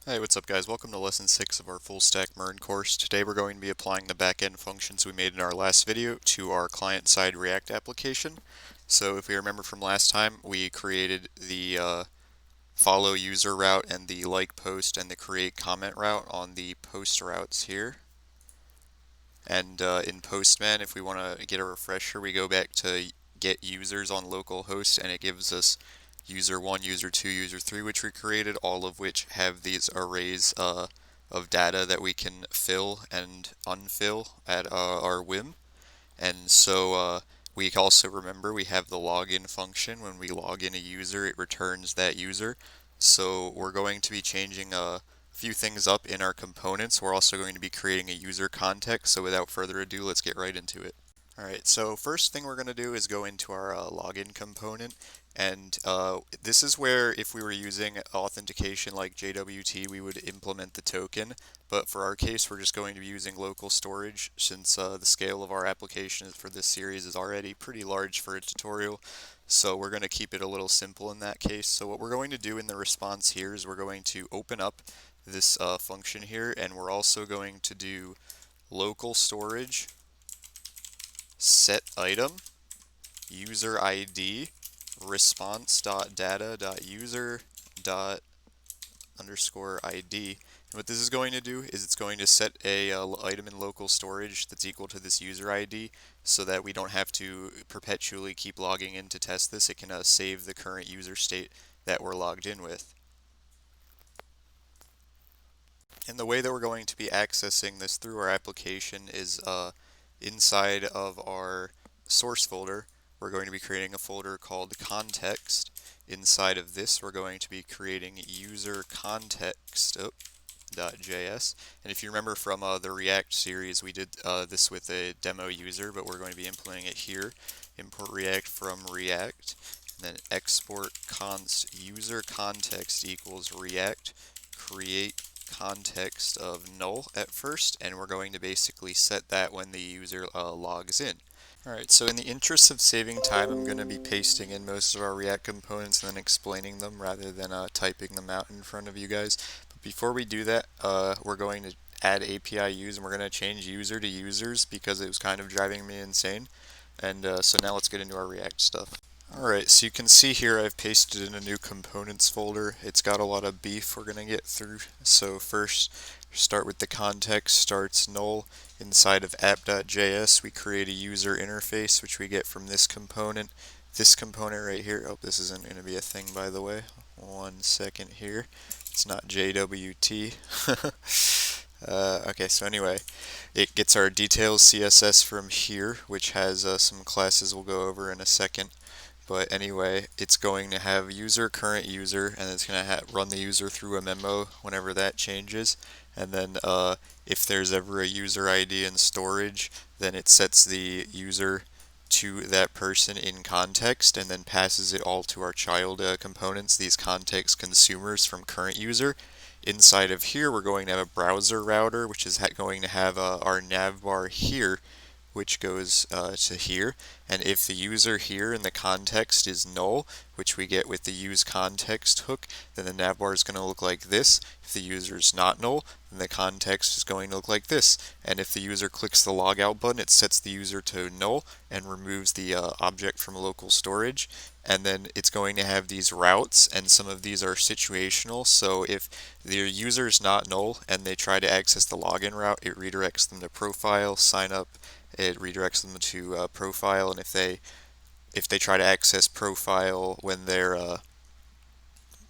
Hey, what's up guys? Welcome to lesson 6 of our full stack MERN course. Today we're going to be applying the backend functions we made in our last video to our client-side React application. So if we remember from last time, we created the follow user route and the like post and the create comment route on the post routes here. And in Postman, if we want to get a refresher, we go back to get users on localhost and it gives us user 1, user 2, user 3, which we created, all of which have these arrays of data that we can fill and unfill at our whim. And so we also remember we have the login function. When we log in a user, it returns that user. So we're going to be changing a few things up in our components. We're also going to be creating a user context. So without further ado, let's get right into it. Alright, so first thing we're going to do is go into our login component, and this is where if we were using authentication like JWT, we would implement the token, but for our case we're just going to be using local storage since the scale of our application for this series is already pretty large for a tutorial, so we're going to keep it a little simple in that case. So what we're going to do in the response here is we're going to open up this function here, and we're also going to do local storage set item user ID response.data.user dot underscore ID. And what this is going to do is it's going to set a item in local storage that's equal to this user ID so that we don't have to perpetually keep logging in to test this. It can save the current user state that we're logged in with. And the way that we're going to be accessing this through our application is inside of our source folder. We're going to be creating a folder called context. Inside of this, we're going to be creating user context.js. And if you remember from the React series, we did this with a demo user, but we're going to be implementing it here. Import React from React, and then export const user context equals React create context of null at first, and we're going to basically set that when the user logs in. Alright, so in the interest of saving time, I'm going to be pasting in most of our React components and then explaining them rather than typing them out in front of you guys. But before we do that, we're going to add API use, and we're going to change user to users because it was kind of driving me insane. And so now let's get into our React stuff. Alright, so you can see here I've pasted in a new components folder. It's got a lot of beef we're going to get through. So first, start with the context starts null. Inside of app.js, we create a user interface, which we get from this component. This component right here, oh, this isn't going to be a thing, by the way. 1 second here. It's not JWT. Okay, so anyway, it gets our details CSS from here, which has some classes we'll go over in a second. But anyway, it's going to have user current user, and it's going to run the user through a memo whenever that changes. And then if there's ever a user ID in storage, then it sets the user to that person in context and then passes it all to our child components, these context consumers from current user. Inside of here, we're going to have a browser router, which is going to have our navbar here, which goes to here, and if the user here in the context is null, which we get with the use context hook, then the navbar is going to look like this. If the user is not null, then the context is going to look like this. And if the user clicks the logout button, it sets the user to null and removes the object from local storage. And then it's going to have these routes, and some of these are situational. So if the user is not null and they try to access the login route, it redirects them to profile, sign up, it redirects them to profile, and if they try to access profile when they're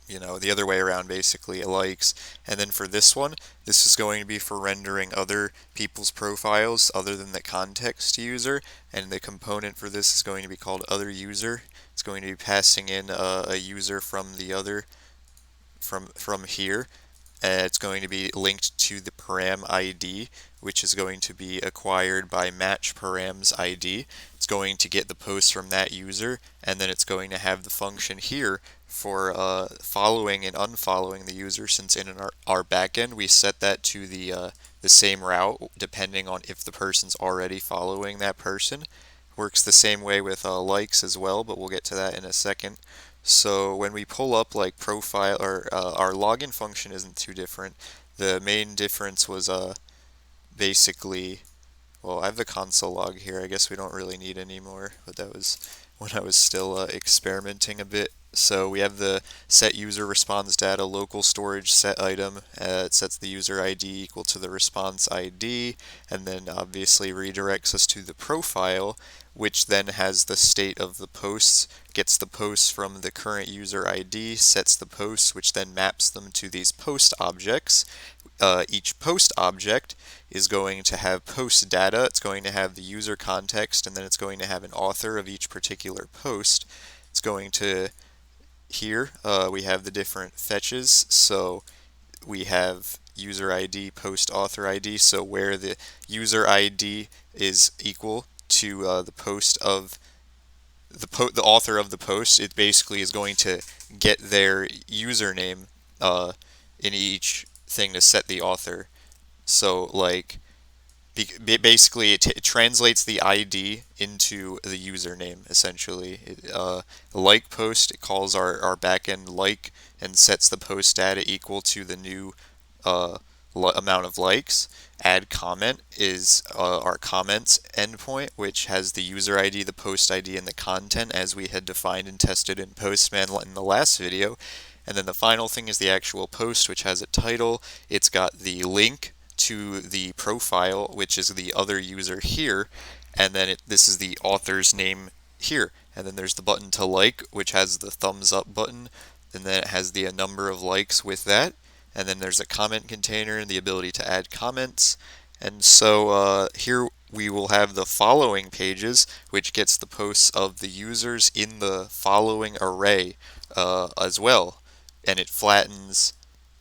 the other way around, basically it likes. And then for this one, this is going to be for rendering other people's profiles other than the context user, and the component for this is going to be called other user. It's going to be passing in a user from the other from here. It's going to be linked to the param ID, which is going to be acquired by match params ID. It's going to get the post from that user, and then it's going to have the function here for following and unfollowing the user, since in our backend we set that to the same route depending on if the person's already following that person. Works the same way with likes as well, but we'll get to that in a second. So when we pull up like profile or our login function isn't too different. The main difference was basically, well, I have the console log here. I guess we don't really need anymore, but that was when I was still experimenting a bit. So we have the set user response data local storage set item. It sets the user ID equal to the response ID, and then obviously redirects us to the profile, which then has the state of the posts, gets the posts from the current user ID, sets the posts, which then maps them to these post objects. Each post object is going to have post data, it's going to have the user context, and then it's going to have an author of each particular post. It's going to, here we have the different fetches, so we have user ID, post author ID, so where the user ID is equal to the post of the author of the post, it basically is going to get their username in each thing to set the author. So like basically it translates the ID into the username essentially. A like post, it calls our backend like and sets the post data equal to the new uh, amount of likes. Add comment is our comments endpoint, which has the user ID, the post ID, and the content as we had defined and tested in Postman in the last video. And then the final thing is the actual post, which has a title. It's got the link to the profile, which is the other user here, and then this is the author's name here. And then there's the button to like, which has the thumbs up button, and then it has the number of likes with that. And then there's a comment container and the ability to add comments. And so here we will have the following pages, which gets the posts of the users in the following array as well. And it flattens.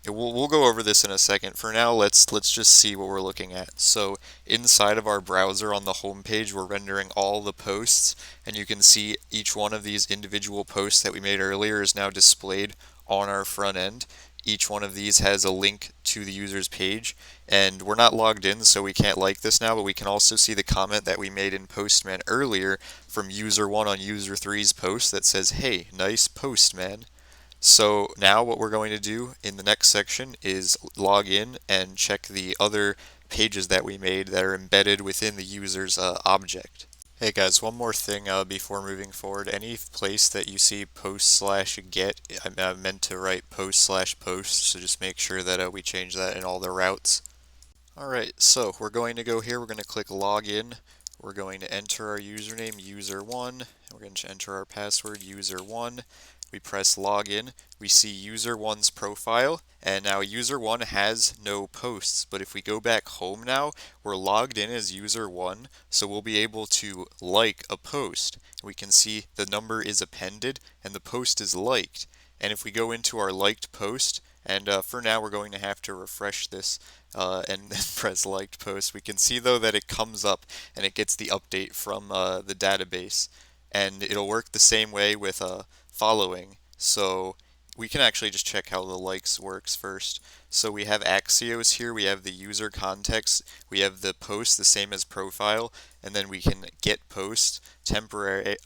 We'll go over this in a second. For now, let's just see what we're looking at. So inside of our browser on the home page, we're rendering all the posts, and you can see each one of these individual posts that we made earlier is now displayed on our front end. Each one of these has a link to the user's page, and we're not logged in, so we can't like this now, but we can also see the comment that we made in Postman earlier from user 1 on user 3's post that says, "Hey, nice post, man." So now what we're going to do in the next section is log in and check the other pages that we made that are embedded within the user's object. Hey guys, one more thing before moving forward. Any place that you see post/get, I meant to write post/post, so just make sure that we change that in all the routes. Alright, so we're going to go here, we're going to click login. We're going to enter our username, user1, and we're going to enter our password, user1. We press login, we see user 1's profile, and now user 1 has no posts, but if we go back home now, we're logged in as user 1, so we'll be able to like a post. We can see the number is appended and the post is liked. And if we go into our liked post, and for now we're going to have to refresh this and then press liked post, we can see though that it comes up and it gets the update from the database. And it'll work the same way with following. So we can actually just check how the likes works first. So we have Axios here, we have the user context, we have the post the same as profile, and then we can get post. Temporary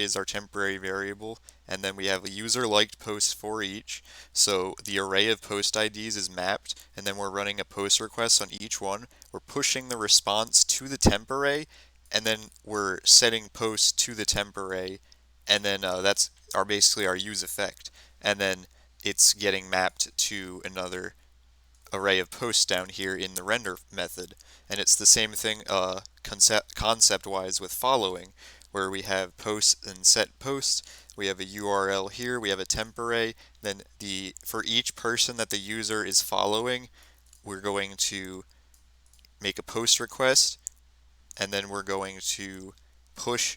is our temporary variable, and then we have a user liked post for each. So the array of post IDs is mapped, and then we're running a post request on each one. We're pushing the response to the temp array, and then we're setting post to the temp array, and then that's basically our use effect. And then it's getting mapped to another array of posts down here in the render method. And it's the same thing concept-wise with following, where we have posts and set posts. We have a URL here, we have a temp array, then for each person that the user is following, we're going to make a post request, and then we're going to push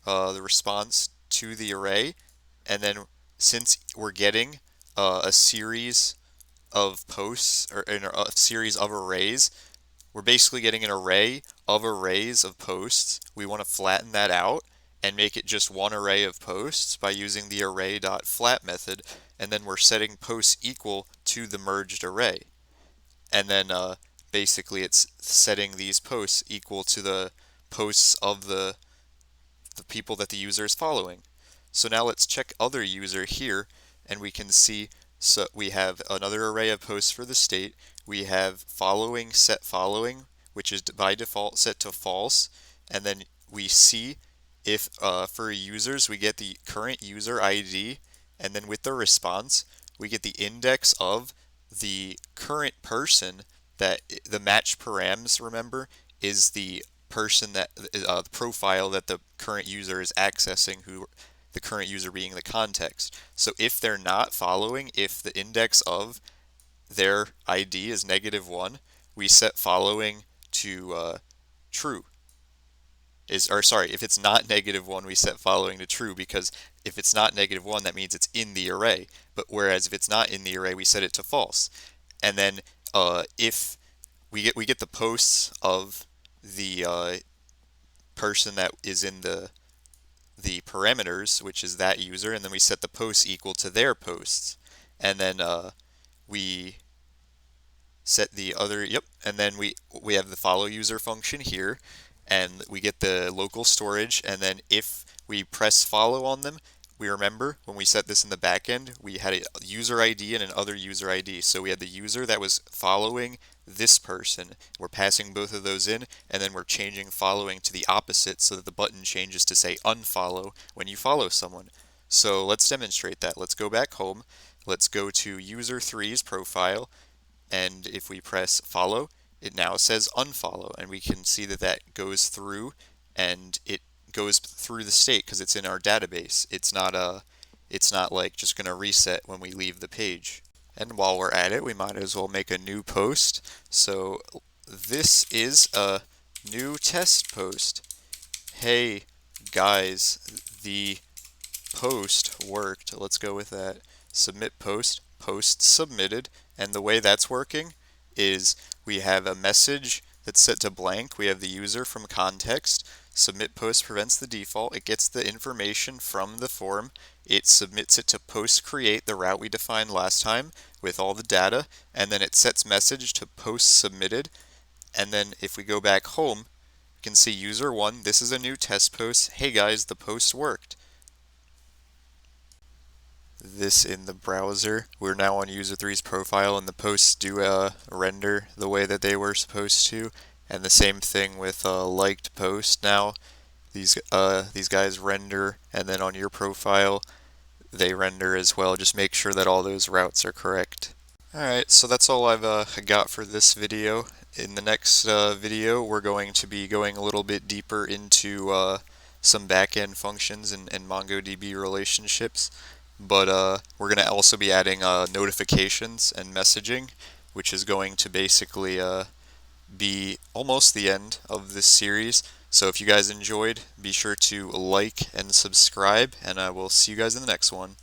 the response to the array, and then since we're getting a series of posts or a series of arrays, we're basically getting an array of arrays of posts. We want to flatten that out and make it just one array of posts by using the array.flat method, and then we're setting posts equal to the merged array. And then basically it's setting these posts equal to the posts of the people that the user is following. So now let's check other user here, and we can see, so we have another array of posts for the state. We have following set following, which is by default set to false, and then we see if for users we get the current user ID, and then with the response we get the index of the current person, that the match params, remember, is the person that the profile that the current user is accessing, who the current user being the context. So if they're not following, if the index of their ID is -1, we set following to true. If it's not -1, we set following to true, because if it's not -1, that means it's in the array. But whereas if it's not in the array, we set it to false. And then if we get the posts of the person that is in the parameters, which is that user, and then we set the posts equal to their posts, and then we set the other, yep, and then we have the follow user function here, and we get the local storage, and then if we press follow on them, we remember when we set this in the back end, we had a user ID and an other user ID. So we had the user that was following this person. We're passing both of those in, and then we're changing following to the opposite so that the button changes to say unfollow when you follow someone. So let's demonstrate that. Let's go back home. Let's go to user 3's profile, and if we press follow, it now says unfollow, and we can see that that goes through, and it goes through the state because it's in our database. It's not like just going to reset when we leave the page. And while we're at it, we might as well make a new post. So this is a new test post. Hey guys, the post worked. Let's go with that. Submit post, post submitted, and the way that's working is we have a message that's set to blank. We have the user from context. Submit post prevents the default. It gets the information from the form. It submits it to post create, the route we defined last time, with all the data, and then it sets message to post submitted. And then if we go back home, you can see user 1, this is a new test post. Hey guys, the post worked. This in the browser. We're now on user 3's profile, and the posts do render the way that they were supposed to. And the same thing with liked post now. These guys render, and then on your profile they render as well. Just make sure that all those routes are correct. Alright, so that's all I've got for this video. In the next video, we're going to be going a little bit deeper into some back-end functions and MongoDB relationships. But we're going to also be adding notifications and messaging, which is going to basically be almost the end of this series. So if you guys enjoyed, be sure to like and subscribe, and I will see you guys in the next one.